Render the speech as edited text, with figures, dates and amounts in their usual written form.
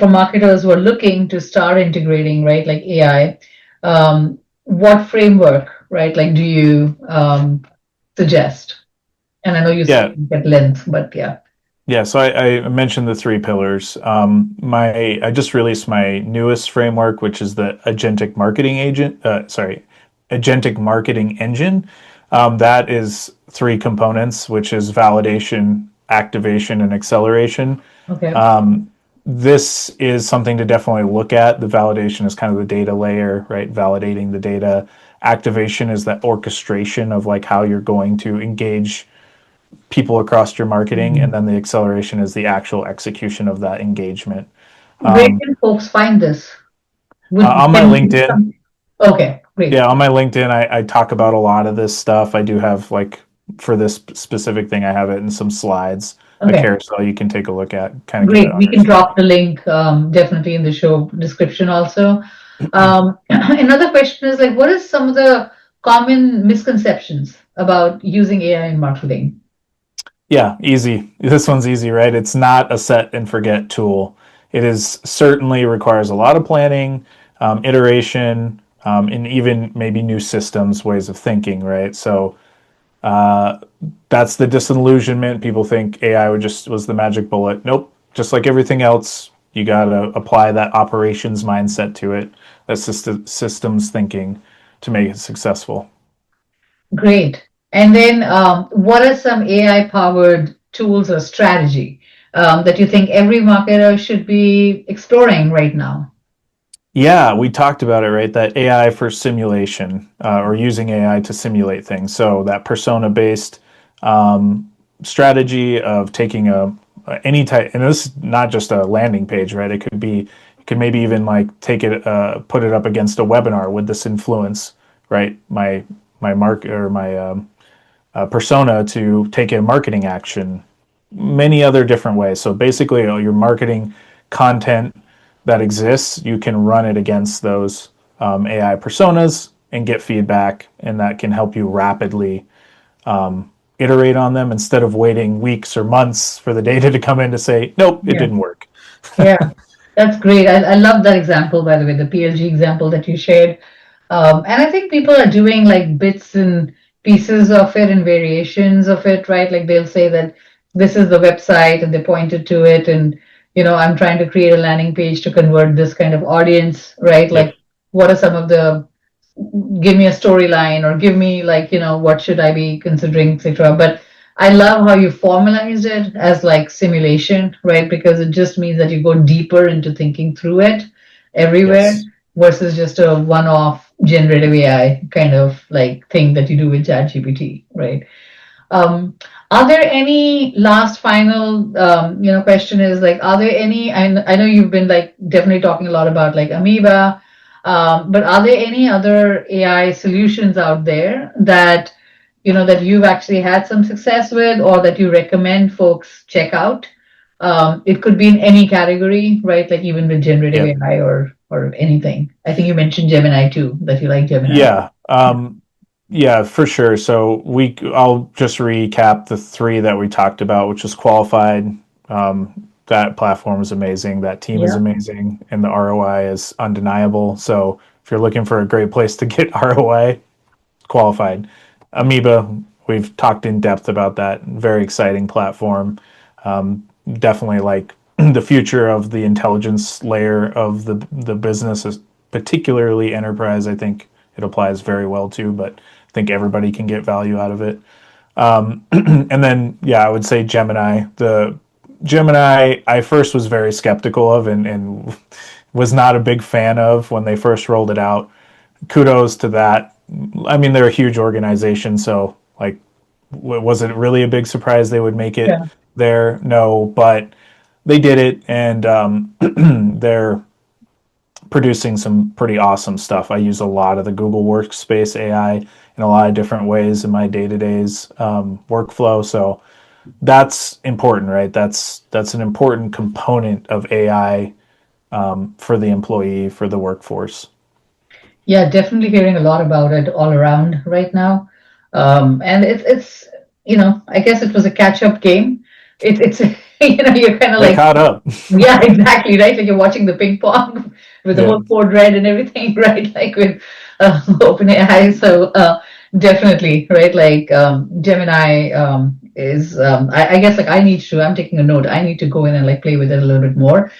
for marketers who are looking to start integrating, right, like AI, what framework, right, like do you suggest? And I know you Yeah, speak at length, but yeah. yeah. So I mentioned the three pillars. I just released my newest framework, which is the Agentic Marketing Engine. That is three components, which is validation, activation, and acceleration. Okay. This is something to definitely look at. The validation is kind of the data layer, right? Validating the data. Activation is that orchestration of like how you're going to engage people across your marketing, and then the acceleration is the actual execution of that engagement. Where can folks find this? On my Can you give LinkedIn, some? Okay, great. yeah, on my LinkedIn, I talk about a lot of this stuff. I do have like for this specific thing, I have it in some slides, a Okay, carousel you can take a look at, kind of get an great. We can drop understanding. the link definitely in the show description also. Another question is like, what is some of the common misconceptions about using AI in marketing? Yeah, easy. This one's easy, right? It's not a set and forget tool. It is certainly requires a lot of planning, iteration, and even maybe new systems, ways of thinking, right? So that's the disillusionment. People think AI was the magic bullet. Nope. Just like everything else, you got to apply that operations mindset to it, that systems thinking to make it successful. Great. And then what are some AI powered tools or strategy that you think every marketer should be exploring right now? Yeah, we talked about it, right? That AI for simulation, or using AI to simulate things. So that persona-based strategy of taking any type, and this is not just a landing page, right? It could be, you could maybe even like take it, put it up against a webinar. Would this influence, right? My mark or my persona to take a marketing action? Many other different ways. So basically, your marketing content that exists, you can run it against those AI personas and get feedback, and that can help you rapidly iterate on them instead of waiting weeks or months for the data to come in to say, nope, it Yeah. didn't work. Yeah, that's great. I love that example, by the way, the PLG example that you shared. And I think people are doing like bits and pieces of it and variations of it, right? Like they'll say that this is the website and they pointed to it. And, I'm trying to create a landing page to convert this kind of audience, right? Yep. Like, what are some of the, give me a storyline or give me like, what should I be considering, etc. But I love how you formalized it as like simulation, right? Because it just means that you go deeper into thinking through it everywhere Yes. versus just a one-off generative AI kind of like thing that you do with ChatGPT, right? Um, are there any last final, question is like, are there any, I know you've been like definitely talking a lot about like Amoeba, but are there any other AI solutions out there that, that you've actually had some success with or that you recommend folks check out? It could be in any category, right? Like even with generative Yep. AI or anything. I think you mentioned Gemini too, that you like Gemini. Yeah. Yeah, for sure. So I'll just recap the three that we talked about, which is qualified. That platform is amazing. That team is Yeah. amazing, and the ROI is undeniable. So if you're looking for a great place to get ROI, qualified. Amoeba, we've talked in depth about that. Very exciting platform. Definitely like the future of the intelligence layer of the business, is particularly enterprise. I think it applies very well to, but I think everybody can get value out of it. And then, yeah, I would say Gemini. The Gemini, I first was very skeptical of and was not a big fan of when they first rolled it out. Kudos to that. I mean, they're a huge organization, so like, was it really a big surprise they would make it Yeah. there? No, but they did it, and they're producing some pretty awesome stuff. I use a lot of the Google Workspace AI in a lot of different ways in my day-to-days workflow. So that's important, right? That's an important component of AI for the employee, for the workforce. Yeah, definitely hearing a lot about it all around right now. And I guess it was a catch-up game. It's You're kind of They like, caught up. yeah, exactly, right? Like you're watching the ping pong with the Yeah. whole code red and everything, right? Like with OpenAI. So definitely, right? Like Gemini is, I guess, like I need to. I'm taking a note. I need to go in and like play with it a little bit more.